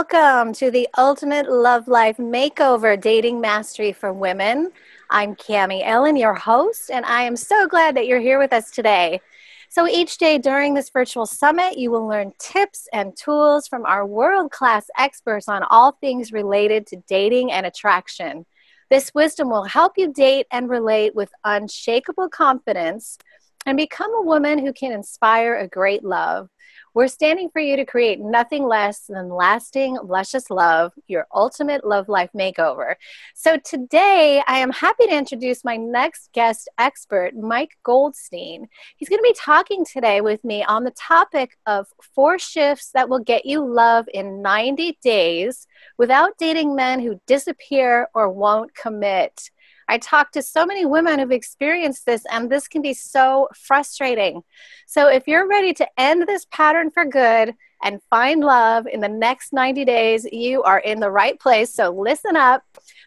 welcome to the Ultimate Love Life Makeover Dating Mastery for Women. I'm Cami, Ellen, your host, and I am so glad that you're here with us today. So each day during this virtual summit, you will learn tips and tools from our world-class experts on all things related to dating and attraction. This wisdom will help you date and relate with unshakable confidence and become a woman who can inspire a great love. We're standing for you to create nothing less than lasting, luscious love, your ultimate love life makeover. So today, I am happy to introduce my next guest expert, Mike Goldstein. He's going to be talking today with me on the topic of 4 shifts that will get you love in 90 days without dating men who disappear or won't commit. I talk to so many women who've experienced this, and this can be so frustrating. So if you're ready to end this pattern for good and find love in the next 90 days, you are in the right place. So listen up.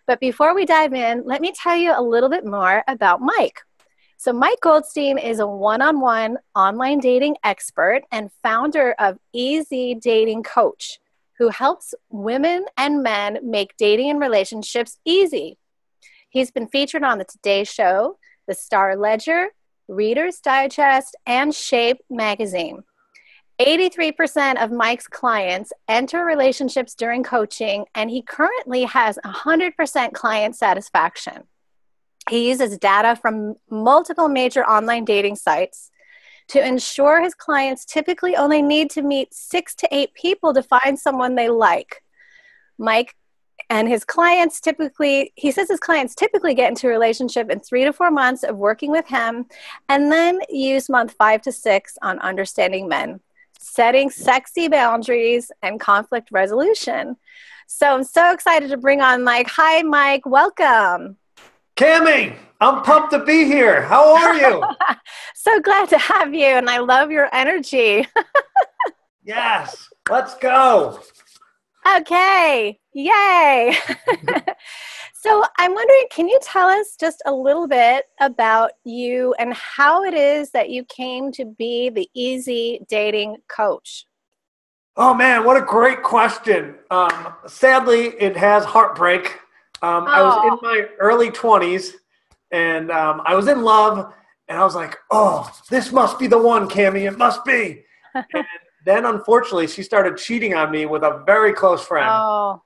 But before we dive in, let me tell you a little bit more about Mike. So Mike Goldstein is a one-on-one online dating expert and founder of Easy Dating Coach, who helps women and men make dating and relationships easy. He's been featured on the Today Show, the Star Ledger, Reader's Digest, and Shape magazine. 83% of Mike's clients enter relationships during coaching, and he currently has 100% client satisfaction. He uses data from multiple major online dating sites to ensure his clients typically only need to meet 6 to 8 people to find someone they like. Mike and his clients he says his clients typically get into a relationship in 3 to 4 months of working with him, and then use month 5 to 6 on understanding men, setting sexy boundaries, and conflict resolution. So I'm so excited to bring on Mike. Hi, Mike. Welcome. Cami, I'm pumped to be here. How are you? So glad to have you, and I love your energy. Yes, let's go. Okay, yay. So I'm wondering, can you tell us just a little bit about you and how it is that you came to be the Easy Dating Coach? Oh man, what a great question. Sadly, it has heartbreak. I was in my early 20s and I was in love and I was like, oh, this must be the one, Cami, it must be. And then, unfortunately, she started cheating on me with a very close friend. Oh.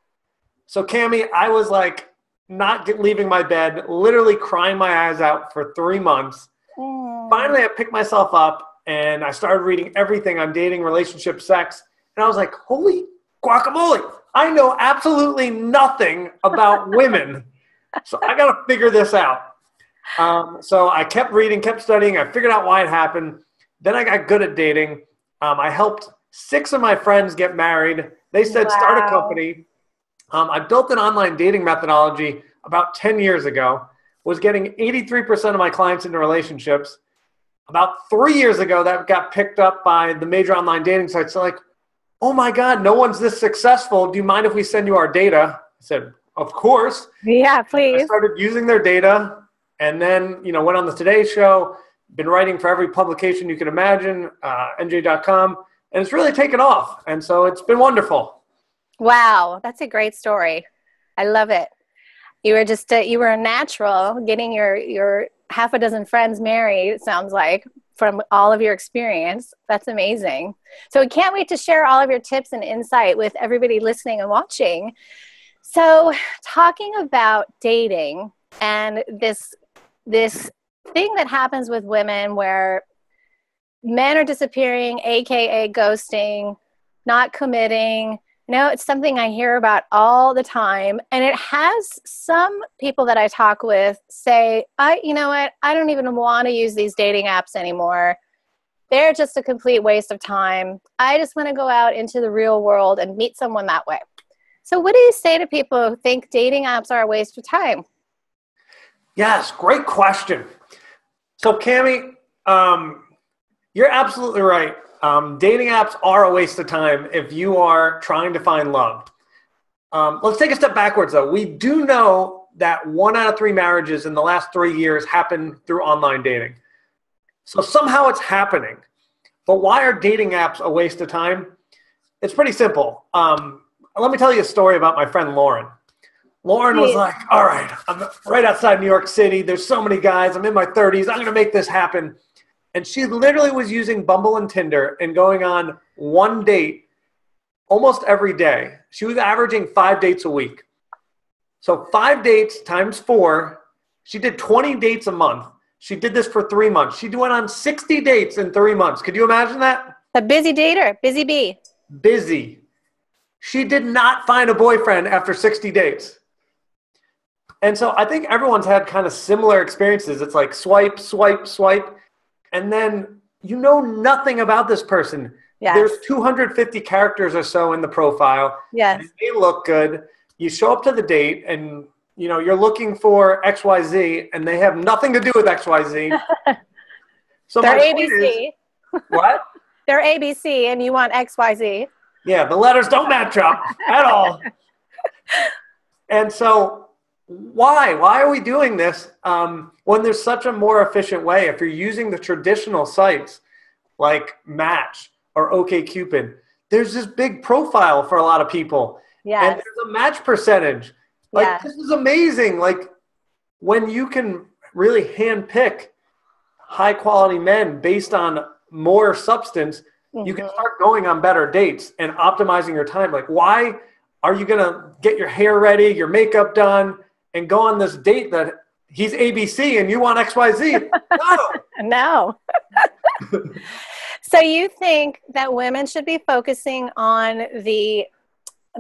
So, Cami, I was like not leaving my bed, literally crying my eyes out for 3 months. Finally, I picked myself up and I started reading everything on dating, relationship, sex. And I was like, holy guacamole, I know absolutely nothing about women. So I got to figure this out. So I kept reading, kept studying. I figured out why it happened. Then I got good at dating. I helped 6 of my friends get married. They said, start a company. I built an online dating methodology about 10 years ago, was getting 83% of my clients into relationships. About 3 years ago, that got picked up by the major online dating sites. They're like, oh my God, no one's this successful. Do you mind if we send you our data? I said, of course. Yeah, please. I started using their data and then, went on the Today Show. Been writing for every publication you can imagine, NJ.com, and it's really taken off. And so it's been wonderful. Wow, that's a great story. I love it. You were just, you were a natural getting your half a dozen friends married, it sounds like, from all of your experience. That's amazing. So we can't wait to share all of your tips and insight with everybody listening and watching. So talking about dating and this thing that happens with women where men are disappearing, aka ghosting, not committing. It's something I hear about all the time. And it has some people that I talk with say, you know what, I don't even want to use these dating apps anymore. They're just a complete waste of time. I just want to go out into the real world and meet someone that way. So what do you say to people who think dating apps are a waste of time? Yes, great question. So, Cami, you're absolutely right. Dating apps are a waste of time if you are trying to find love. Let's take a step backwards, though. We do know that 1 out of 3 marriages in the last 3 years happen through online dating. So somehow it's happening. But why are dating apps a waste of time? It's pretty simple. let me tell you a story about my friend Lauren. Lauren was like, all right, I'm right outside New York City. There's so many guys. I'm in my 30s. I'm going to make this happen. And she literally was using Bumble and Tinder and going on one date almost every day. She was averaging 5 dates a week. So 5 dates times 4, she did 20 dates a month. She did this for 3 months. She went on 60 dates in 3 months. Could you imagine that? A busy dater, busy bee. Busy. She did not find a boyfriend after 60 dates. And so I think everyone's had kind of similar experiences. It's like swipe, swipe, swipe. And then you know nothing about this person. Yes. There's 250 characters or so in the profile. Yes. They look good. You show up to the date and you're looking for XYZ and they have nothing to do with XYZ. So they're my ABC. Point is, what? They're ABC and you want XYZ. Yeah, the letters don't match up at all. And so why are we doing this when there's such a more efficient way? If you're using the traditional sites like Match or OkCupid, there's this big profile for a lot of people. Yes. And there's a match percentage. Like, This is amazing. Like, when you can really handpick high quality men based on more substance, you can start going on better dates and optimizing your time. Like, why are you going to get your hair ready, your makeup done, and go on this date that he's ABC and you want XYZ? No. So you think that women should be focusing on the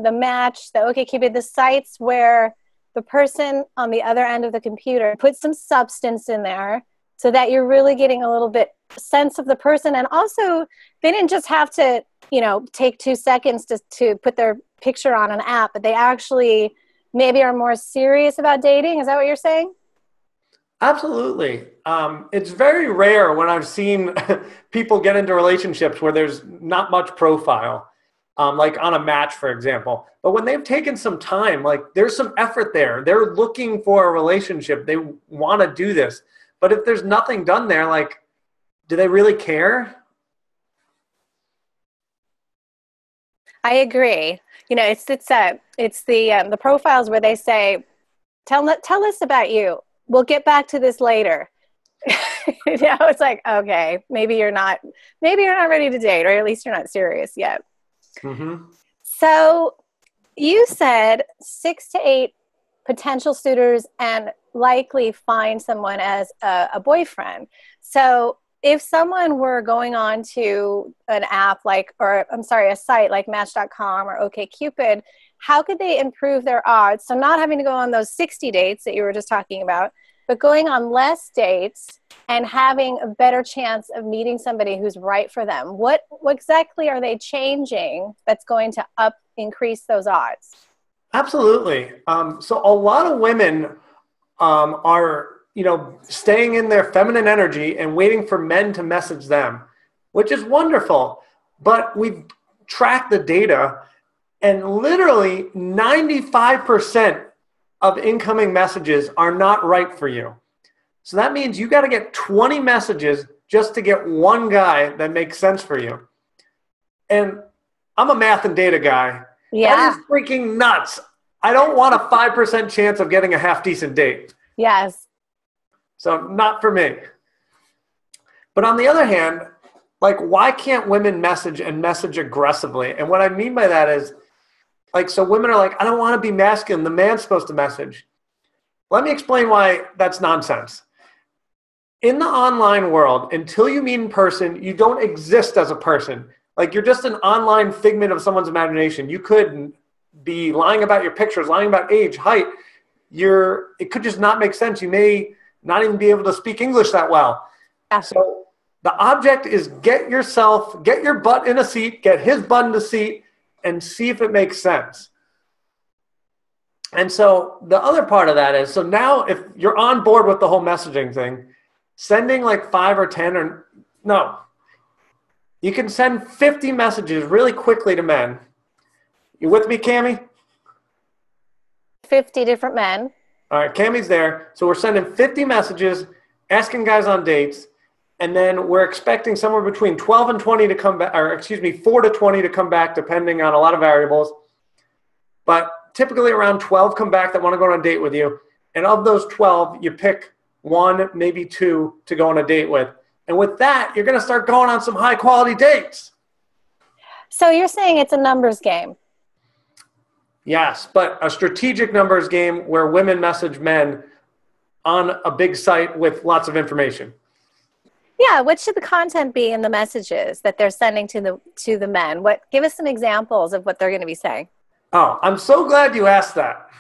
Match, the OkCupid, the sites where the person on the other end of the computer puts some substance in there so that you're really getting a little bit sense of the person. And also they didn't just have to, take 2 seconds to put their picture on an app, but they actually maybe are more serious about dating. Is that what you're saying? Absolutely. It's very rare when I've seen people get into relationships where there's not much profile, like on a Match, for example. But when they've taken some time, like there's some effort there. They're looking for a relationship. They want to do this. But if there's nothing done there, like, do they really care? I agree. It's the profiles where they say, tell us about you. We'll get back to this later. It's like, okay, maybe you're not ready to date, or at least you're not serious yet. Mm-hmm. So you said 6 to 8 potential suitors and likely find someone as a boyfriend. So if someone were going on to an app a site like Match.com or OkCupid, how could they improve their odds? So not having to go on those 60 dates that you were just talking about, but going on less dates and having a better chance of meeting somebody who's right for them. What exactly are they changing that's going to increase those odds? Absolutely. So a lot of women are staying in their feminine energy and waiting for men to message them, which is wonderful. But we've tracked the data, and literally 95% of incoming messages are not right for you. So that means you got to get 20 messages just to get one guy that makes sense for you. And I'm a math and data guy. Yeah. That is freaking nuts. I don't want a 5% chance of getting a half-decent date. Yes. So not for me. But on the other hand, like, why can't women message aggressively? And what I mean by that is, like, so women are like, I don't want to be masculine. The man's supposed to message. Let me explain why that's nonsense. In the online world, until you meet in person, you don't exist as a person. Like, you're just an online figment of someone's imagination. You could be lying about your pictures, lying about age, height. It could just not make sense. You may not even be able to speak English that well. Yeah. So the object is get your butt in a seat, get his butt in a seat, and see if it makes sense. And so the other part of that is, so now if you're on board with the whole messaging thing, sending like 5 or 10 or no, you can send 50 messages really quickly to men. You with me, Cami? 50 different men. All right, Cami's there. So we're sending 50 messages, asking guys on dates, and then we're expecting somewhere between 12 and 20 to come back, 4 to 20 to come back, depending on a lot of variables. But typically around 12 come back that want to go on a date with you. And of those 12, you pick one, maybe two to go on a date with. And with that, you're going to start going on some high quality dates. So you're saying it's a numbers game? Yes, but a strategic numbers game where women message men on a big site with lots of information. Yeah, what should the content be in the messages that they're sending to the men? Give us some examples of what they're going to be saying. Oh, I'm so glad you asked that.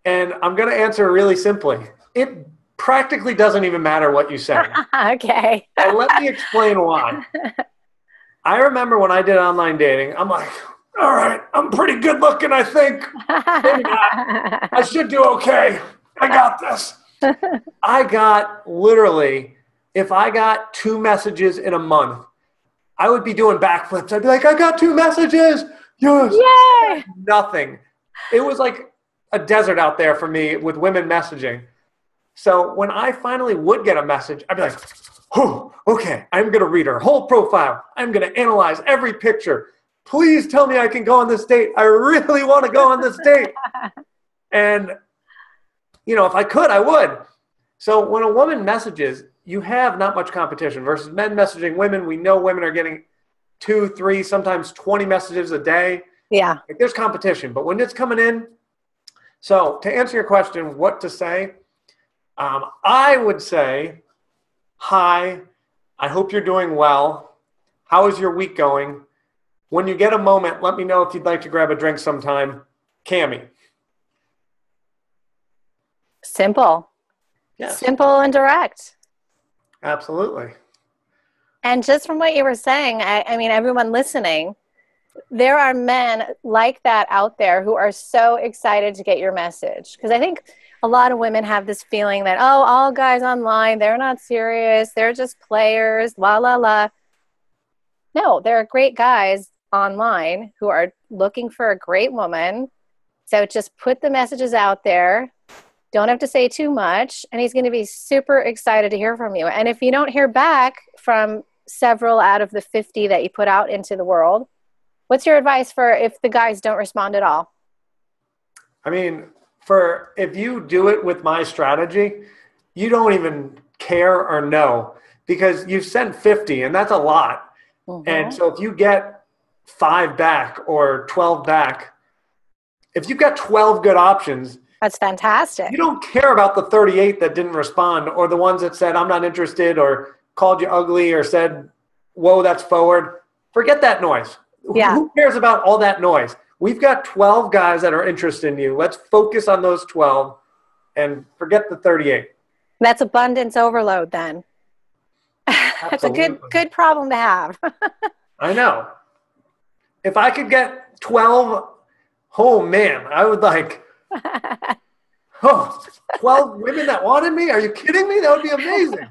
And I'm going to answer really simply. It practically doesn't even matter what you say. Okay. And let me explain why. I remember when I did online dating, I'm like, all right, I'm pretty good looking, I think. Maybe not. I should do okay. I got this. I got literally, if I got 2 messages in a month, I would be doing backflips. I'd be like, I got 2 messages. Yes. Yay! Nothing. It was like a desert out there for me with women messaging. So when I finally would get a message, I'd be like, oh, okay, I'm going to read her whole profile. I'm going to analyze every picture. Please tell me I can go on this date. I really want to go on this date. And, if I could, I would. So when a woman messages, you have not much competition versus men messaging women. We know women are getting 2, 3, sometimes 20 messages a day. Yeah. Like, there's competition. But when it's coming in, so to answer your question, what to say, I would say, hi, I hope you're doing well. How is your week going? When you get a moment, let me know if you'd like to grab a drink sometime. Cami. Simple. Yes. Simple and direct. Absolutely. And just from what you were saying, I mean, everyone listening, there are men like that out there who are so excited to get your message. Because I think a lot of women have this feeling that, oh, all guys online, they're not serious. They're just players, la, la, la. No, there are great guys online who are looking for a great woman. So just put the messages out there. Don't have to say too much. And he's going to be super excited to hear from you. And if you don't hear back from several out of the 50 that you put out into the world, what's your advice for if the guys don't respond at all? I mean, if you do it with my strategy, you don't even care or know because you've sent 50 and that's a lot. Mm-hmm. And so if you get 5 back or 12 back, if you've got 12 good options, that's fantastic. You don't care about the 38 that didn't respond or the ones that said, I'm not interested or called you ugly or said, whoa, that's forward. Forget that noise. Yeah. Who cares about all that noise? We've got 12 guys that are interested in you. Let's focus on those 12 and forget the 38. That's abundance overload then. That's a good problem to have. I know. If I could get 12, oh man, I would 12 women that wanted me? Are you kidding me? That would be amazing.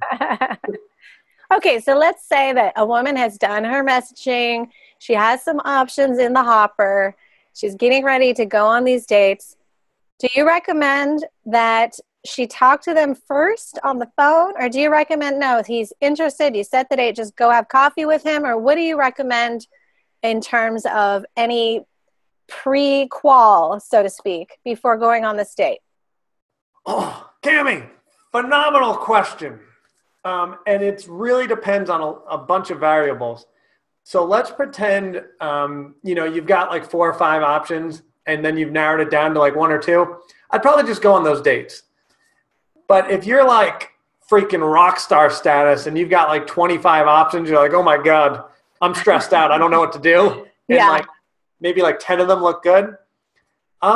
Okay, so let's say that a woman has done her messaging. She has some options in the hopper. She's getting ready to go on these dates. Do you recommend that she talk to them first on the phone? Or do you recommend, no, he's interested, you set the date, just go have coffee with him? Or what do you recommend in terms of any pre-qual, so to speak, before going on this date? Oh, Cami, phenomenal question. And it really depends on a bunch of variables. So let's pretend, you've got 4 or 5 options and then you've narrowed it down to 1 or 2. I'd probably just go on those dates. But if you're freaking rock star status and you've got 25 options, you're oh my God, I'm stressed out. I don't know what to do. And maybe 10 of them look good.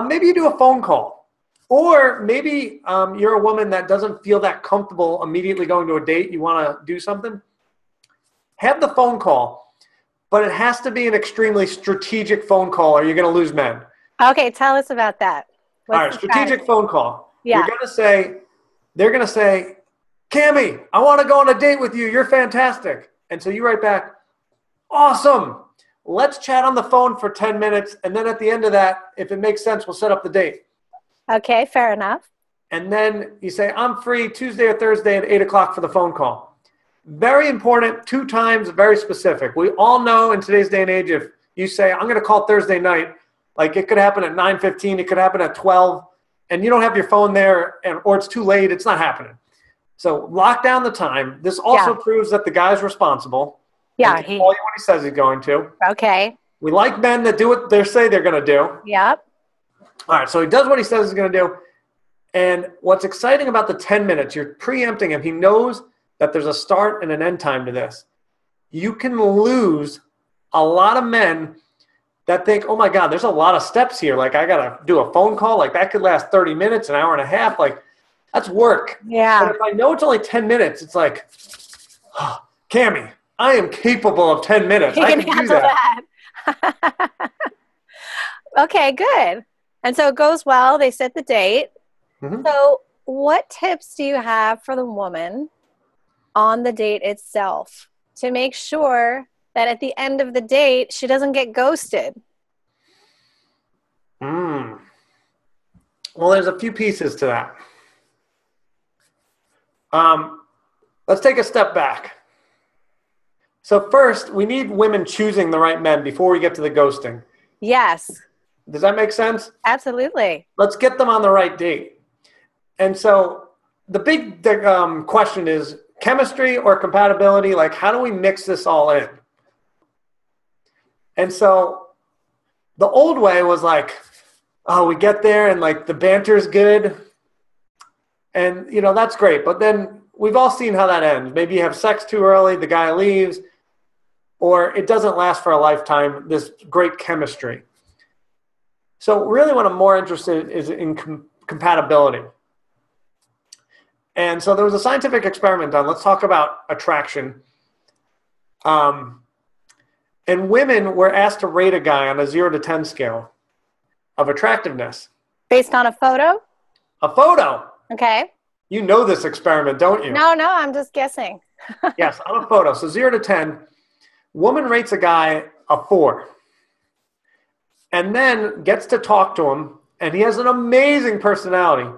Maybe you do a phone call. Or maybe you're a woman that doesn't feel that comfortable immediately going to a date. You want to do something. Have the phone call. But it has to be an extremely strategic phone call or you're going to lose men. Okay, tell us about that. All right, strategic phone call. Yeah. They're going to say, Cami, I want to go on a date with you. You're fantastic. And so you write back, awesome. Let's chat on the phone for 10 minutes. And then at the end of that, if it makes sense, we'll set up the date. Okay, fair enough. And then you say, I'm free Tuesday or Thursday at 8 o'clock for the phone call. Very important, 2 times, very specific. We all know in today's day and age, if you say, I'm going to call Thursday night, Like it could happen at 9:15, it could happen at 12, and you don't have your phone there, or it's too late, it's not happening. So lock down the time. This also proves that the guy's responsible. Yeah. And call you when he says he's going to. Okay. We like men that do what they say they're going to do. Yep. All right, so he does what he says he's going to do. And what's exciting about the 10 minutes, you're preempting him. He knows that there's a start and an end time to this. You can lose a lot of men that think, oh, my God, there's a lot of steps here. Like, I got to do a phone call. Like, that could last 30 minutes, an hour and a half. Like, that's work. Yeah. But if I know it's only 10 minutes, it's like, oh, Cami, I am capable of 10 minutes. I can do that. Okay, good. And so it goes well. They set the date. Mm-hmm. So what tips do you have for the woman on the date itself to make sure that at the end of the date, she doesn't get ghosted? Well, there's a few pieces to that. Let's take a step back. So first, we need women choosing the right men before we get to the ghosting. Yes. Does that make sense? Absolutely. Let's get them on the right date. And so the big question is chemistry or compatibility? Like, how do we mix this all in? And so the old way was like, oh, we get there and like the banter's good. And, you know, that's great. But then we've all seen how that ends. Maybe you have sex too early, the guy leaves, or it doesn't last for a lifetime, this great chemistry. So really what I'm more interested in is in compatibility. And so there was a scientific experiment done. Let's talk about attraction. And women were asked to rate a guy on a 0 to 10 scale of attractiveness. Based on a photo? A photo. Okay. You know this experiment, don't you? No, I'm just guessing. Yes, on a photo. So 0 to 10, woman rates a guy a 4. And then gets to talk to him, and he has an amazing personality.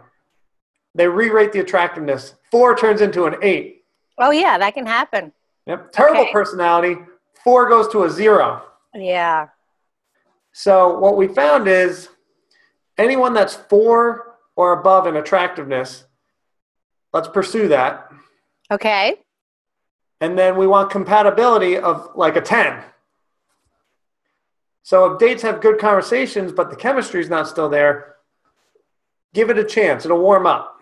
They re-rate the attractiveness. 4 turns into an 8. Oh, yeah, that can happen. Yep. Terrible personality. 4 goes to a 0. Yeah. So what we found is anyone that's 4 or above in attractiveness, let's pursue that. Okay. And then we want compatibility of like a 10. So if dates have good conversations, but the chemistry is not still there, give it a chance. It'll warm up.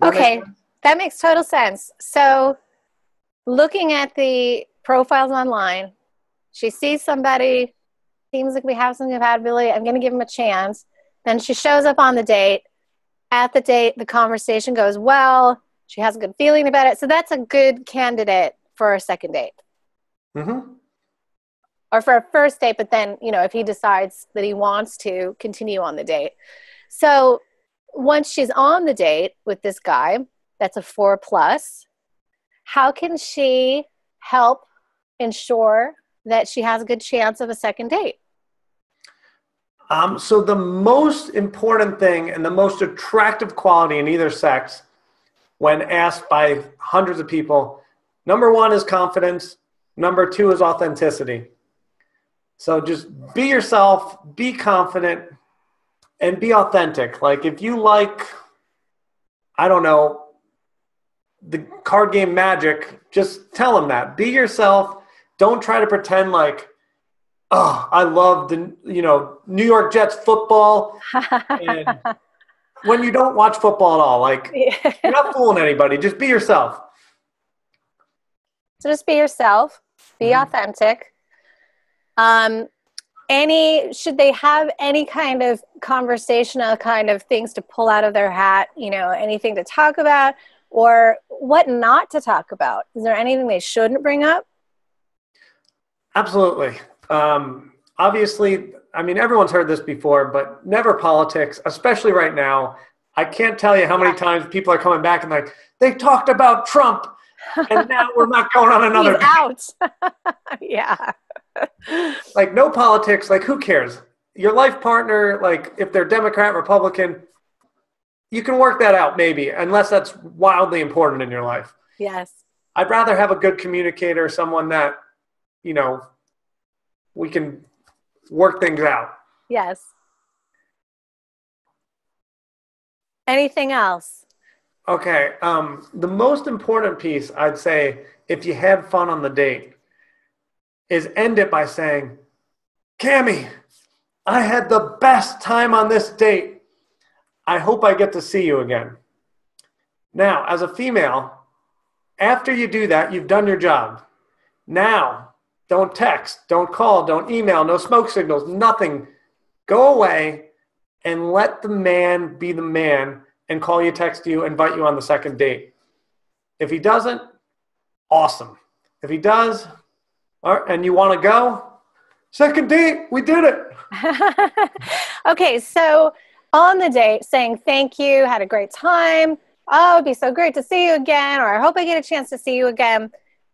Okay, that makes total sense. So looking at the profiles online, she sees somebody, seems like we have some compatibility, I'm going to give him a chance. Then she shows up on the date. At the date, the conversation goes well. She has a good feeling about it. So that's a good candidate for a second date. Mm-hmm. Or for a first date, but then, you know, if he decides that he wants to continue on the date. So once she's on the date with this guy, that's a 4+, how can she help ensure that she has a good chance of a second date? So the most important thing and the most attractive quality in either sex, when asked by hundreds of people, number 1 is confidence. Number 2 is authenticity. So just be yourself, be confident, and be authentic. Like if you like, I don't know, the card game Magic, just tell them that. Be yourself. Don't try to pretend like, oh, I love the, New York Jets football. And when you don't watch football at all, like you're not fooling anybody. Just be yourself. So just be yourself. Be authentic. Should they have any kind of conversational kind of things to pull out of their hat, anything to talk about or what not to talk about? Is there anything they shouldn't bring up? Absolutely. Obviously, everyone's heard this before, but never politics, especially right now. I can't tell you how many times people are coming back and like, they talked about Trump and now we're not going on another. He's out. Yeah. Like no politics, like who cares? Your life partner, like if they're Democrat, Republican, you can work that out maybe, unless that's wildly important in your life. Yes. I'd rather have a good communicator, someone that, we can work things out. Yes. Anything else? Okay. The most important piece, I'd say, if you had fun on the date, is end it by saying, Cami, I had the best time on this date. I hope I get to see you again. Now, as a female, after you do that, you've done your job. Now, don't text, don't call, don't email, no smoke signals, nothing. Go away and let the man be the man and call you, text you, invite you on the second date. If he doesn't, awesome. If he does, and you want to go, second date, we did it. Okay, so on the date, saying thank you, had a great time. Oh, it'd be so great to see you again, or I hope I get a chance to see you again.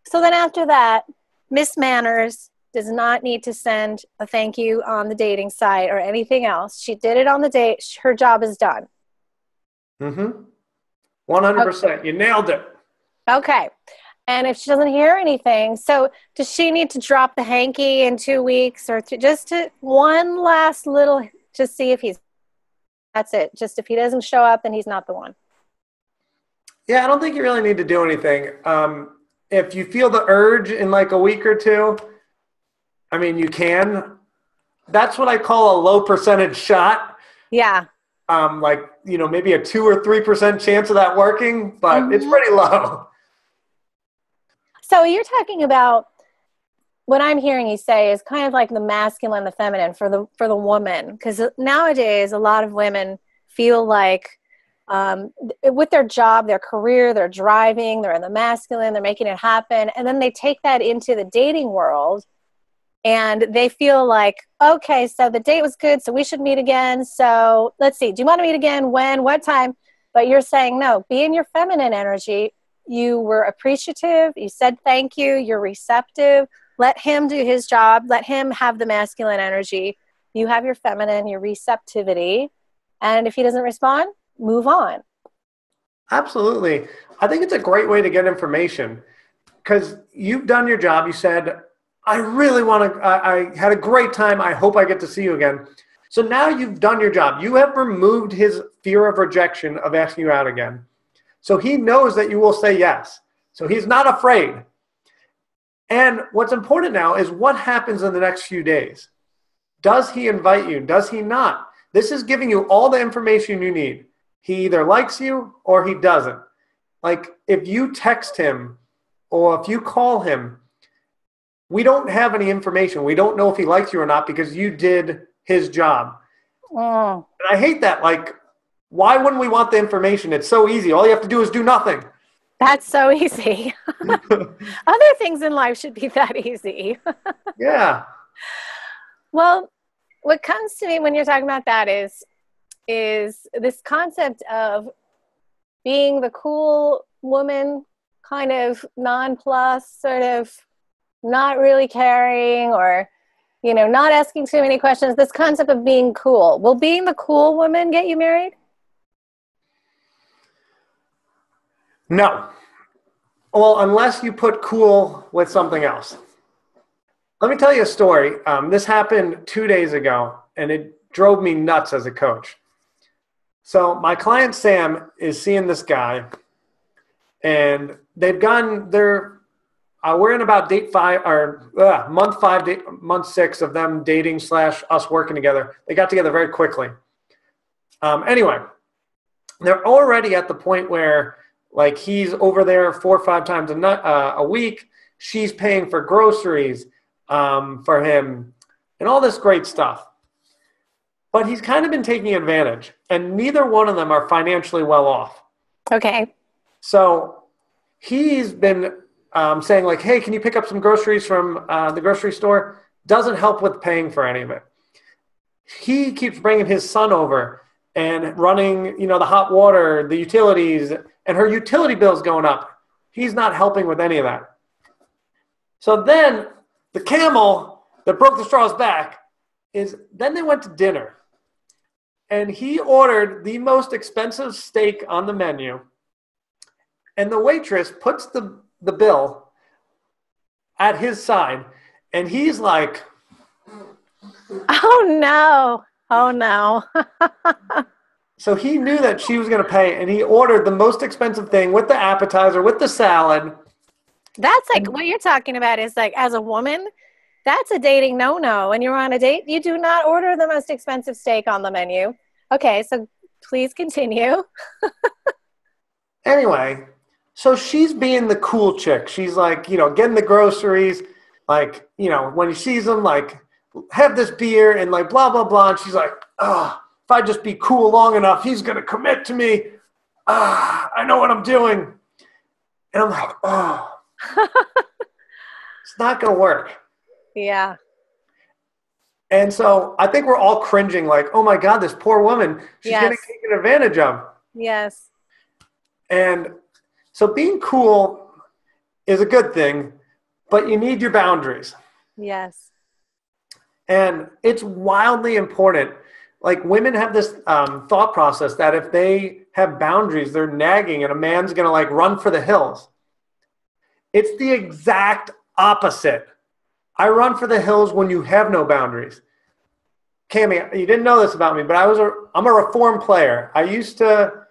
So then after that, Miss Manners does not need to send a thank you on the dating site or anything else. She did it on the date. Her job is done. 100%. Okay. You nailed it. Okay. And if she doesn't hear anything, so does she need to drop the hanky in 2 weeks or just to one last little to see if that's it. Just if he doesn't show up, then he's not the one. Yeah, I don't think you really need to do anything. If you feel the urge in like a week or two, I mean, you can. That's what I call a low percentage shot. Yeah. Like, maybe a 2 or 3% chance of that working, but it's pretty low. So you're talking about what I'm hearing you say is kind of like the masculine, the feminine for the woman. Because nowadays, a lot of women feel like with their job, their career, they're driving, they're in the masculine, they're making it happen. And then they take that into the dating world and they feel like, okay, so the date was good, so we should meet again. So let's see, do you want to meet again? When? What time? But you're saying, no, be in your feminine energy. You were appreciative. You said thank you. You're receptive. Let him do his job. Let him have the masculine energy. You have your feminine, your receptivity. And if he doesn't respond, move on. Absolutely. I think it's a great way to get information because you've done your job. You said, I really want to, I had a great time. I hope I get to see you again. So now you've done your job. You have removed his fear of rejection of asking you out again. So he knows that you will say yes. So he's not afraid. And what's important now is what happens in the next few days. Does he invite you? Does he not? This is giving you all the information you need. He either likes you or he doesn't. Like if you text him or if you call him, we don't have any information. We don't know if he likes you or not because you did his job. And I hate that. Like, why wouldn't we want the information? It's so easy. All you have to do is do nothing. That's so easy. Other things in life should be that easy. Yeah. Well, what comes to me when you're talking about that is this concept of being the cool woman, kind of nonplussed, sort of not really caring or, not asking too many questions. This concept of being cool. Will being the cool woman get you married? No. Well, unless you put cool with something else. Let me tell you a story. This happened 2 days ago, and it drove me nuts as a coach. So my client Sam is seeing this guy, and they've gone there. We're in about month 6 of them dating / us working together. They got together very quickly. Anyway, they're already at the point where like he's over there 4 or 5 times a week. She's paying for groceries for him and all this great stuff. But he's kind of been taking advantage, and neither one of them are financially well off. Okay. So he's been saying like, hey, can you pick up some groceries from the grocery store? Doesn't help with paying for any of it. He keeps bringing his son over and running, the hot water, the utilities, and her utility bill's going up. He's not helping with any of that. So then the camel that broke the straw's back is then they went to dinner. And he ordered the most expensive steak on the menu. And the waitress puts the bill at his side. And he's like, Oh no. Oh no. So he knew that she was going to pay, and he ordered the most expensive thing with the appetizer, with the salad. That's like And what you're talking about is like as a woman, that's a dating no-no. When you're on a date, you do not order the most expensive steak on the menu. Okay, so please continue. anyway, so she's being the cool chick. She's like, getting the groceries, like, when he sees him, like, have this beer and like blah, blah, blah. And she's like, oh, if I just be cool long enough, he's going to commit to me. I know what I'm doing. And I'm like, oh, it's not going to work. Yeah. And so I think we're all cringing like, oh my God, this poor woman, she's getting Yes. taken advantage of. Yes. And so being cool is a good thing, but you need your boundaries. Yes. And it's wildly important. Like women have this thought process that if they have boundaries, they're nagging and a man's going to like run for the hills. It's the exact opposite. I run for the hills when you have no boundaries. Cami, you didn't know this about me, but I'm a reform player. I used to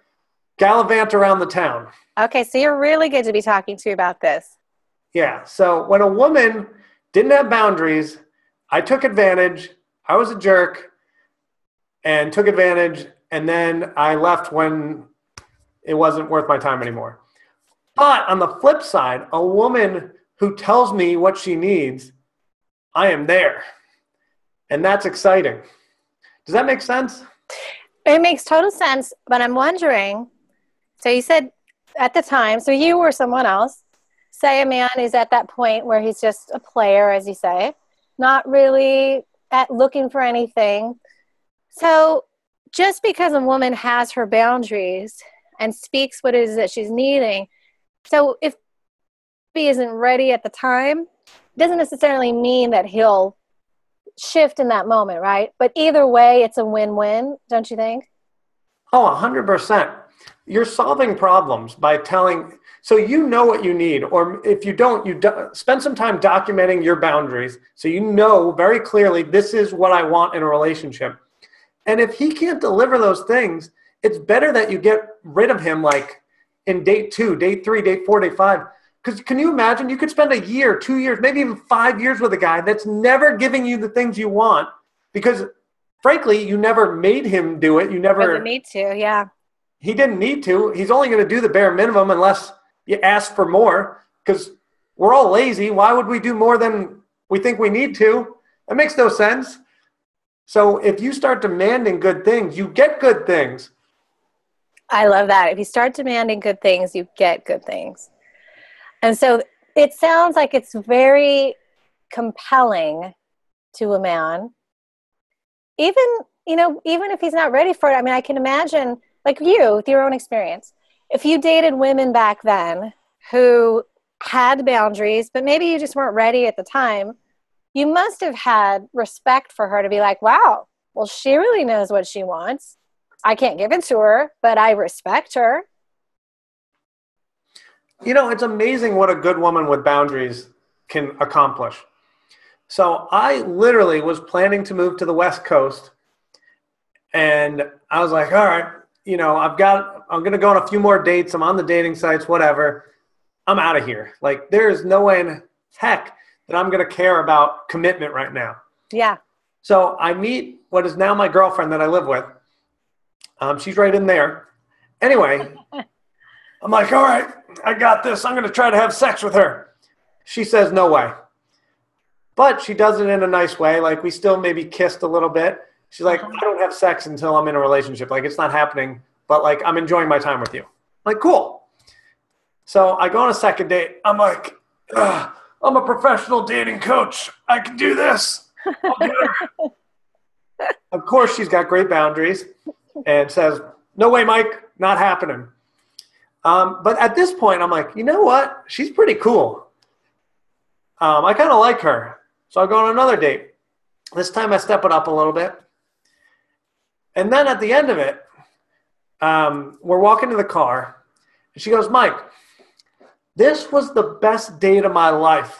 gallivant around the town. Okay, so you're really good to be talking to about this. Yeah. So when a woman didn't have boundaries, I took advantage. I was a jerk and took advantage. And then I left when it wasn't worth my time anymore. But on the flip side, a woman who tells me what she needs, I am there. And that's exciting. Does that make sense? It makes total sense, but I'm wondering, so you said at the time, so you or someone else, say a man is at that point where he's just a player, as you say, not really looking for anything. So just because a woman has her boundaries and speaks what it is that she's needing, so if he isn't ready at the time, it doesn't necessarily mean that he'll shift in that moment, right? But either way, it's a win-win, don't you think? Oh, 100%. You're solving problems by telling, so you know what you need, or if you don't, spend some time documenting your boundaries so you know very clearly this is what I want in a relationship. And if he can't deliver those things, it's better that you get rid of him like in date 2, date 3, date 4, date 5. Because can you imagine, you could spend a year, 2 years, maybe even 5 years with a guy that's never giving you the things you want because, frankly, you never made him do it. You never. Doesn't need to, yeah. He didn't need to. He's only going to do the bare minimum unless you ask for more because we're all lazy. Why would we do more than we think we need to? That makes no sense. So if you start demanding good things, you get good things. I love that. If you start demanding good things, you get good things. And so it sounds like it's very compelling to a man. Even if he's not ready for it. I mean, I can imagine, like you, with your own experience, if you dated women back then who had boundaries, but maybe you just weren't ready at the time, you must have had respect for her to be like, wow, well, she really knows what she wants. I can't give it to her, but I respect her. It's amazing what a good woman with boundaries can accomplish. So I literally was planning to move to the West Coast. And I was like, all right, I'm going to go on a few more dates. I'm on the dating sites, whatever. I'm out of here. Like, there is no way in heck that I'm going to care about commitment right now. Yeah. So I meet what is now my girlfriend that I live with. She's right in there. Anyway, I'm like, all right, I got this. I'm going to try to have sex with her. She says, no way. But she does it in a nice way. Like, we still maybe kissed a little bit. She's like, I don't have sex until I'm in a relationship. Like, it's not happening, but like, I'm enjoying my time with you. I'm like, cool. So I go on a second date. I'm like, I'm a professional dating coach. I can do this. I'll get her. Of course, she's got great boundaries and says, no way, Mike, not happening. But at this point, I'm like, you know what? She's pretty cool. I kind of like her. So I go on another date. This time I step it up a little bit. And then at the end of it, we're walking to the car. And she goes, Mike, this was the best date of my life.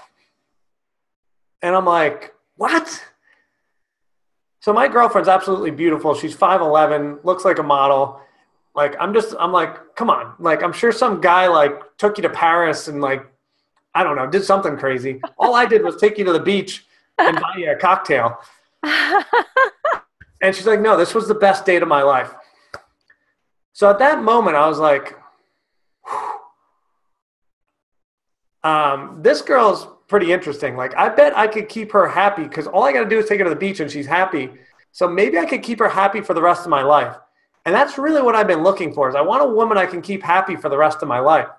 And I'm like, what? So my girlfriend's absolutely beautiful. She's 5'11", looks like a model. Like, I'm like, come on. Like, I'm sure some guy like took you to Paris and like, I don't know, did something crazy. All I did was take you to the beach and buy you a cocktail. And she's like, no, this was the best date of my life. So at that moment, I was like, this girl's pretty interesting. Like, I bet I could keep her happy because all I got to do is take her to the beach and she's happy. So maybe I could keep her happy for the rest of my life. And that's really what I've been looking for, is I want a woman I can keep happy for the rest of my life.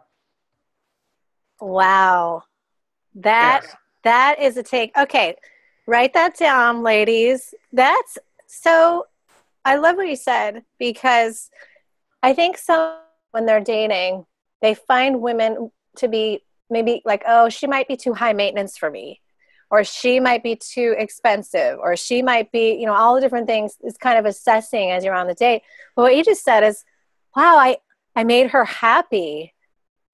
Wow. That is a take. Okay. Write that down, ladies. That's so, I love what you said, because I think when they're dating, they find women to be maybe like, oh, she might be too high maintenance for me, or she might be too expensive, or she might be, you know, all the different things is kind of assessing as you're on the date. But what you just said is, wow, I made her happy.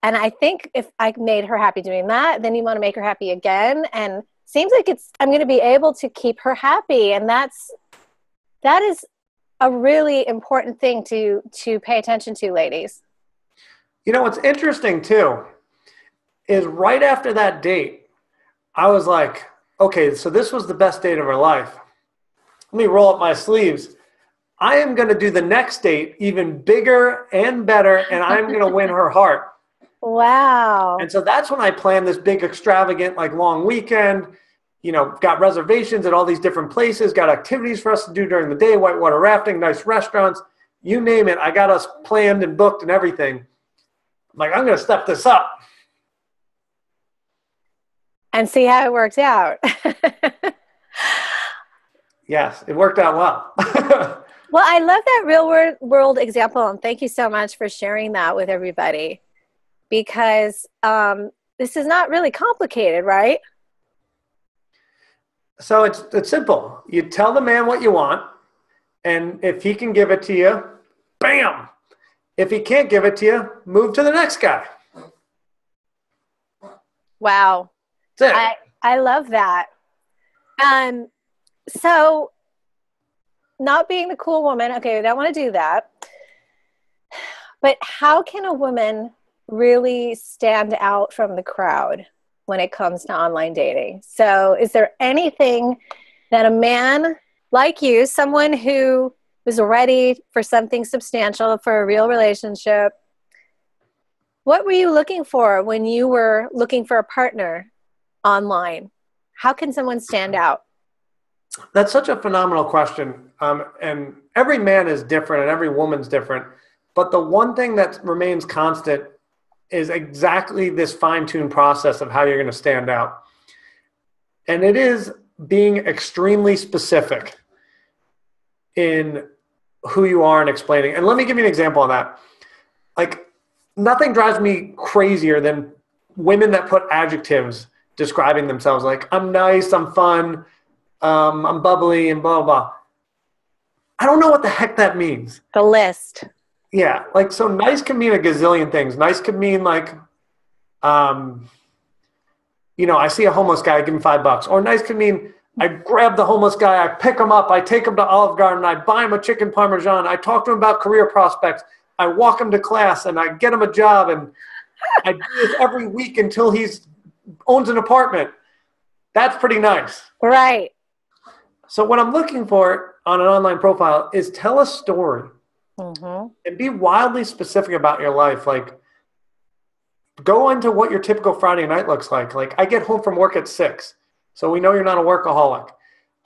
And I think if I made her happy doing that, then you want to make her happy again. And seems like I'm going to be able to keep her happy. And that is a really important thing to pay attention to, ladies. You know, what's interesting too is right after that date, I was like, okay, so this was the best date of her life. Let me roll up my sleeves. I am going to do the next date even bigger and better, and I'm going to win her heart. Wow. And so that's when I planned this big, extravagant, like long weekend, you know, got reservations at all these different places, got activities for us to do during the day, whitewater rafting, nice restaurants, you name it. I got us planned and booked and everything. I'm like, I'm going to step this up. And see how it works out. Yes, it worked out well. Well, I love that real world example. And thank you so much for sharing that with everybody. Because this is not really complicated, right? So it's simple. You tell the man what you want, and if he can give it to you, bam. If he can't give it to you, move to the next guy. Wow. That's it. I love that. So not being the cool woman, okay, I don't want to do that. But how can a woman really stand out from the crowd when it comes to online dating? So is there anything that a man like you, someone who was ready for something substantial, for a real relationship, what were you looking for when you were looking for a partner online? How can someone stand out? That's such a phenomenal question. And every man is different and every woman's different. But the one thing that remains constant is exactly this fine-tuned process of how you're going to stand out. And it is being extremely specific in who you are and explaining. And let me give you an example on that. Like, nothing drives me crazier than women that put adjectives describing themselves. Like, I'm nice, I'm fun, I'm bubbly, and blah, blah. I don't know what the heck that means. The list. Yeah, like, so nice can mean a gazillion things. Nice could mean like, you know, I see a homeless guy, I give him $5. Or nice could mean I grab the homeless guy, I pick him up, I take him to Olive Garden, I buy him a chicken parmesan, I talk to him about career prospects, I walk him to class, and I get him a job, and I do this every week until he owns an apartment. That's pretty nice. Right. So what I'm looking for on an online profile is tell a story. Mm-hmm. And be wildly specific about your life. Like, go into what your typical Friday night looks like. Like, I get home from work at 6, so we know you're not a workaholic.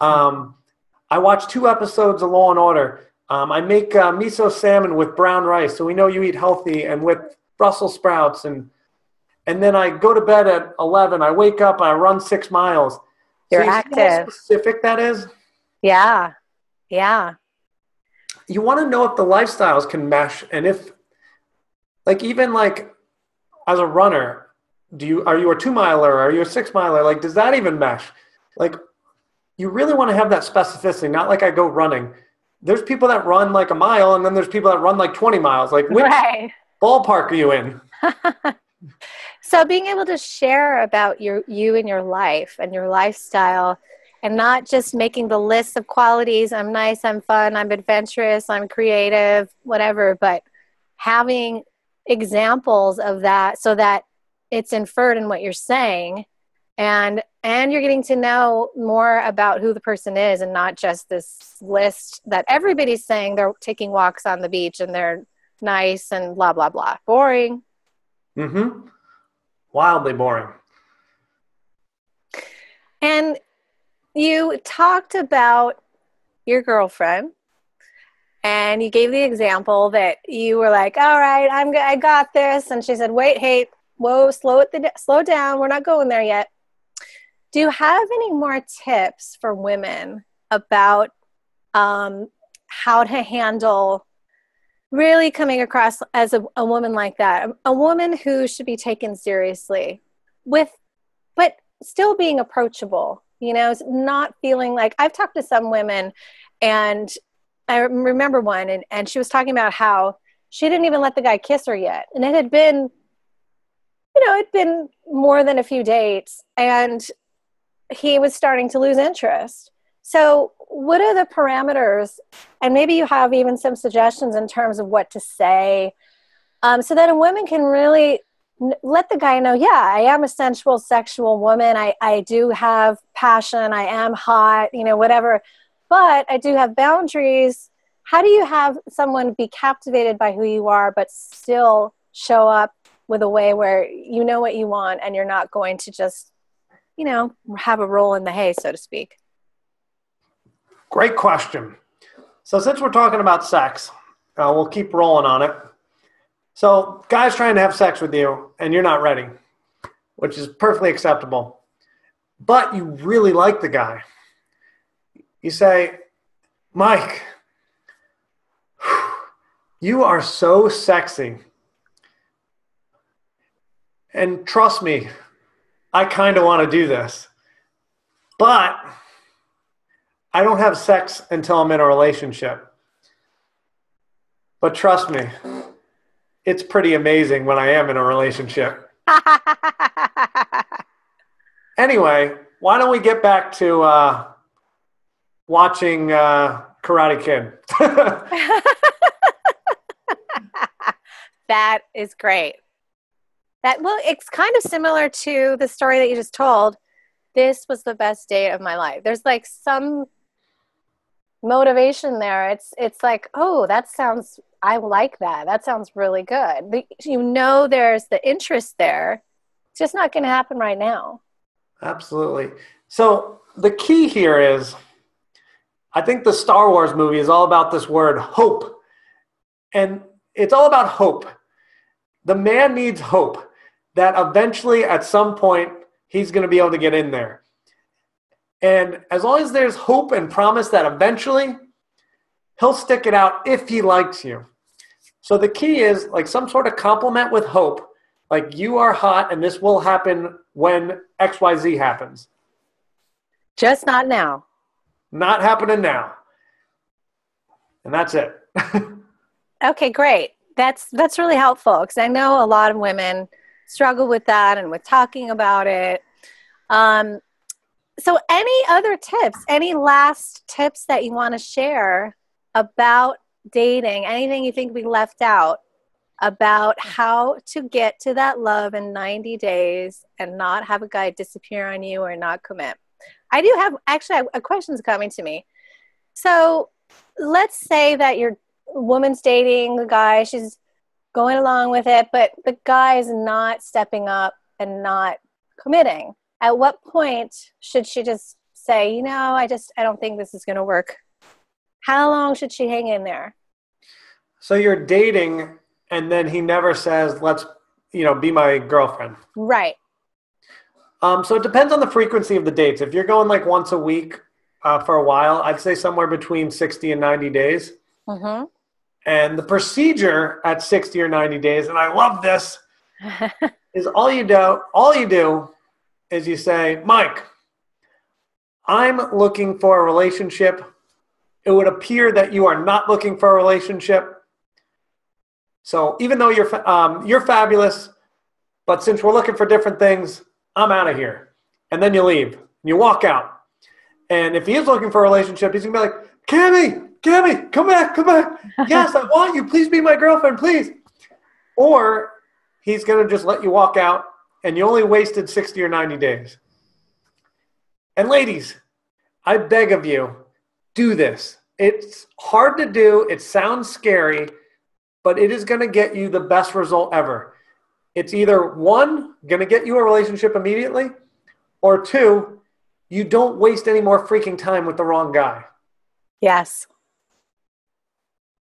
I watch 2 episodes of Law and Order. I make miso salmon with brown rice, so we know you eat healthy, and with Brussels sprouts. And then I go to bed at 11. I wake up, I run 6 miles. You're so active. See how specific that is? Yeah. Yeah. You want to know if the lifestyles can mesh, and if, like, even like as a runner, are you a 2-miler? Are you a 6-miler? Like, does that even mesh? Like, you really want to have that specificity. Not like I go running. There's people that run like a mile, and then there's people that run like 20 miles. Like, which ballpark are you in? So being able to share about you and your life and your lifestyle and not just making the list of qualities. I'm nice, I'm fun, I'm adventurous, I'm creative, whatever, but having examples of that so that it's inferred in what you're saying, and you're getting to know more about who the person is, and not just this list that everybody's saying they're taking walks on the beach and they're nice and blah blah blah. Boring. Wildly boring. And you talked about your girlfriend, and you gave the example that you were like, all right, I got this. And she said, wait, hey, whoa, slow down. We're not going there yet. Do you have any more tips for women about how to handle really coming across as a woman like that, a woman who should be taken seriously but still being approachable, not feeling like, I've talked to some women, and I remember one, and she was talking about how she didn't even let the guy kiss her yet. And it had been, it'd been more than a few dates, and he was starting to lose interest. So what are the parameters? And maybe you have even some suggestions in terms of what to say, so that a woman can really let the guy know, yeah, I am a sensual, sexual woman. I do have passion. I am hot, whatever. But I do have boundaries. How do you have someone be captivated by who you are, but still show up with a way where you know what you want and you're not going to just, have a roll in the hay, so to speak? Great question. So since we're talking about sex, we'll keep rolling on it. So guy's trying to have sex with you and you're not ready, which is perfectly acceptable. But you really like the guy. You say, Mike, you are so sexy. And trust me, I kind of want to do this. But I don't have sex until I'm in a relationship. But trust me, it's pretty amazing when I am in a relationship. Anyway, why don't we get back to watching Karate Kid? That is great. It's kind of similar to the story that you just told. This was the best date of my life. There's like some motivation there. It's like, oh, I like that. That sounds really good. There's the interest there. It's just not going to happen right now. Absolutely. So the key here is, I think the Star Wars movie is all about this word hope. And it's all about hope. The man needs hope that eventually at some point he's going to be able to get in there. And as long as there's hope and promise that eventually he'll stick it out if he likes you. So the key is like some sort of compliment with hope. Like, you are hot and this will happen when XYZ happens. Just not now. Not happening now. And that's it. Okay, great. That's really helpful, because I know a lot of women struggle with that and with talking about it. So any other tips, any last tips that you want to share about dating, anything you think we left out about how to get to that love in 90 days and not have a guy disappear on you or not commit? I do have a question's coming to me. So let's say that your woman's dating the guy, she's going along with it, but the guy is not stepping up and not committing. At what point should she just say, I don't think this is going to work? How long should she hang in there? So you're dating and then he never says, let's, be my girlfriend. Right. So it depends on the frequency of the dates. If you're going like once a week for a while, I'd say somewhere between 60 and 90 days. Mm-hmm. And the procedure at 60 or 90 days, and I love this, is all you do is you say, Mike, I'm looking for a relationship. It would appear that you are not looking for a relationship. So even though you're fabulous, but since we're looking for different things, I'm out of here. And then you leave. You walk out. And if he is looking for a relationship, he's going to be like, Cami, come back. Yes, I want you. Please be my girlfriend, please. Or he's going to just let you walk out and you only wasted 60 or 90 days. And ladies, I beg of you, do this. It's hard to do. It sounds scary, but it is going to get you the best result ever. It's either one, going to get you a relationship immediately, or two, you don't waste any more freaking time with the wrong guy. Yes.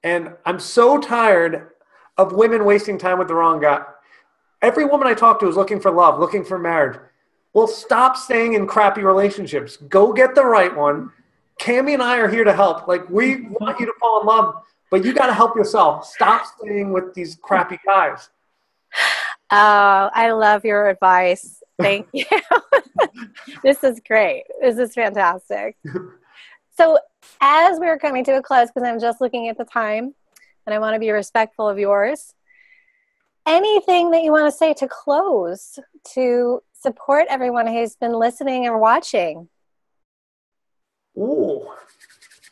And I'm so tired of women wasting time with the wrong guy. Every woman I talk to is looking for love, looking for marriage. Well, stop staying in crappy relationships. Go get the right one. Cami and I are here to help. Like, we want you to fall in love, but you got to help yourself. Stop staying with these crappy guys. Oh, I love your advice. Thank you. This is great. This is fantastic. So as we're coming to a close, because I'm just looking at the time and I want to be respectful of yours, anything that you want to say to close to support everyone who's been listening or watching? Ooh.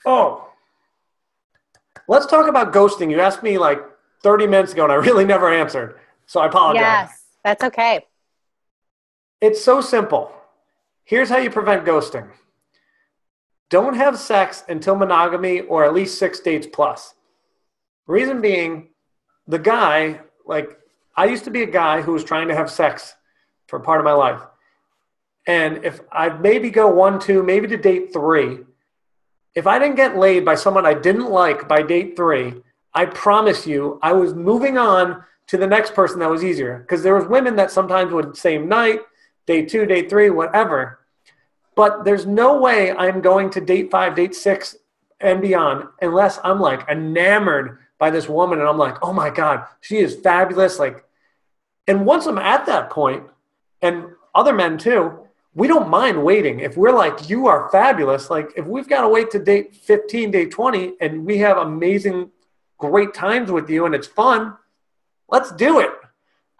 Oh. Let's talk about ghosting. You asked me like 30 minutes ago and I really never answered. So I apologize. Yes, that's okay. It's so simple. Here's how you prevent ghosting. Don't have sex until monogamy or at least 6 dates plus. Reason being, the guy, like, I used to be a guy who was trying to have sex for part of my life. And if I maybe go 1, 2, maybe to date 3, if I didn't get laid by someone I didn't like by date 3, I promise you I was moving on to the next person that was easier. Because there was women that sometimes would same night, day 2, day 3, whatever. But there's no way I'm going to date 5, date 6, and beyond unless I'm like enamored by this woman and I'm like, oh my God, she is fabulous. Like, and once I'm at that point, and other men too, we don't mind waiting. If we're like, you are fabulous, like if we've got to wait to date 15, date 20, and we have amazing, great times with you and it's fun, let's do it.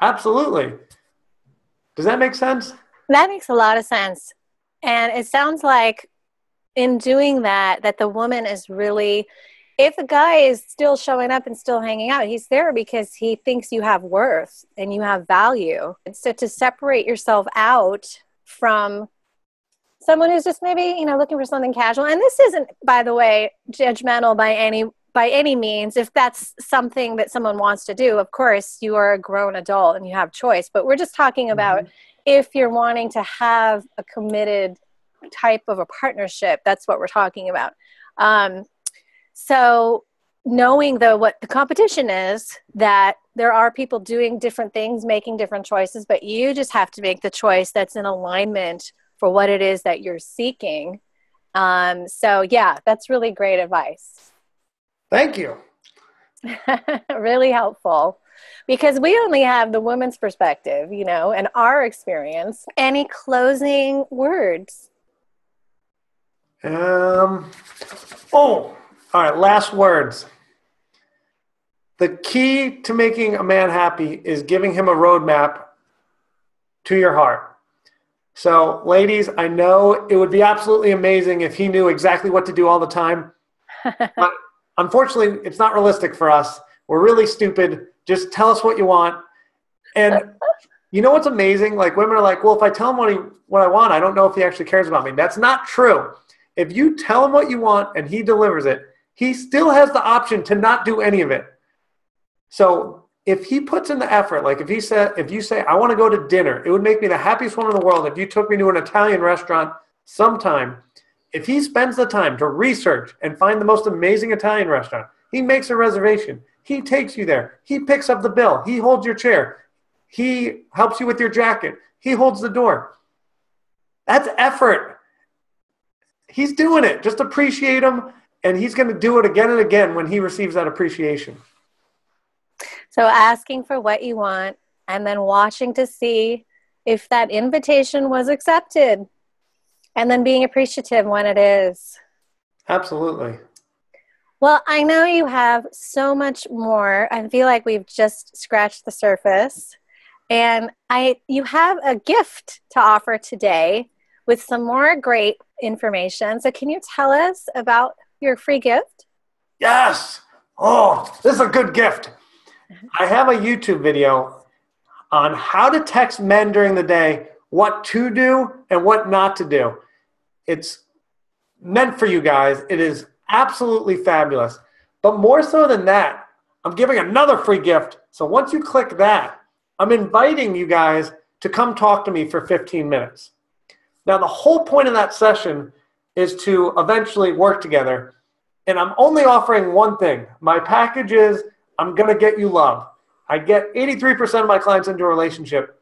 Absolutely. Does that make sense? That makes a lot of sense. And it sounds like in doing that, that the woman is really, if the guy is still showing up and still hanging out, he's there because he thinks you have worth and you have value. And so to separate yourself out from someone who's just maybe, you know, looking for something casual. And this isn't, by the way, judgmental by any means. If that's something that someone wants to do, of course, you are a grown adult and you have choice. But we're just talking about if you're wanting to have a committed type of a partnership, that's what we're talking about. So knowing though what the competition is, that there are people doing different things, making different choices, but you just have to make the choice that's in alignment for what it is that you're seeking. So yeah, that's really great advice. Thank you. Really helpful. Because we only have the woman's perspective, you know, and our experience. Any closing words? All right, last words. The key to making a man happy is giving him a roadmap to your heart. So, ladies, I know it would be absolutely amazing if he knew exactly what to do all the time. But unfortunately, it's not realistic for us. We're really stupid. Just tell us what you want. And you know what's amazing? Like, women are like, well, if I tell him what I want, I don't know if he actually cares about me. That's not true. If you tell him what you want and he delivers it, he still has the option to not do any of it. So if he puts in the effort, like if you say, I want to go to dinner, it would make me the happiest woman in the world if you took me to an Italian restaurant sometime. If he spends the time to research and find the most amazing Italian restaurant, he makes a reservation. He takes you there. He picks up the bill. He holds your chair. He helps you with your jacket. He holds the door. That's effort. He's doing it. Just appreciate him, and he's going to do it again and again when he receives that appreciation. So asking for what you want and then watching to see if that invitation was accepted and then being appreciative when it is. Absolutely. Well, I know you have so much more. I feel like we've just scratched the surface. And you have a gift to offer today with some more great information. So can you tell us about your free gift? Yes. Oh, this is a good gift. I have a YouTube video on how to text men during the day, what to do and what not to do. It's meant for you guys. It is absolutely fabulous. But more so than that, I'm giving another free gift. So once you click that, I'm inviting you guys to come talk to me for 15 minutes. Now, the whole point of that session is to eventually work together. And I'm only offering one thing. My package is I'm going to get you love. I get 83% of my clients into a relationship.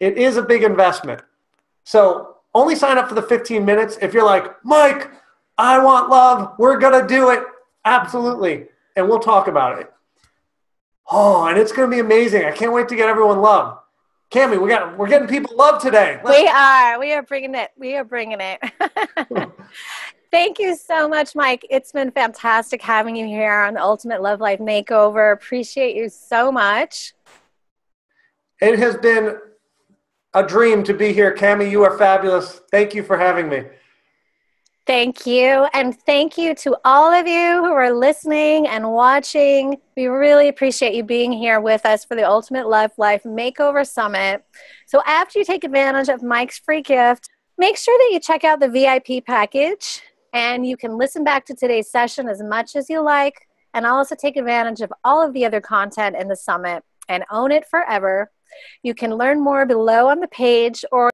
It is a big investment. So only sign up for the 15 minutes. If you're like, Mike, I want love. We're going to do it. Absolutely. And we'll talk about it. Oh, and it's going to be amazing. I can't wait to get everyone love. Cami, we're getting people love today. We are bringing it. We are bringing it. Thank you so much, Mike. It's been fantastic having you here on the Ultimate Love Life Makeover. Appreciate you so much. It has been a dream to be here. Cami, you are fabulous. Thank you for having me. Thank you. And thank you to all of you who are listening and watching. We really appreciate you being here with us for the Ultimate Love Life Makeover Summit. So after you take advantage of Mike's free gift, make sure that you check out the VIP package, and you can listen back to today's session as much as you like, and also take advantage of all of the other content in the summit and own it forever. You can learn more below on the page, or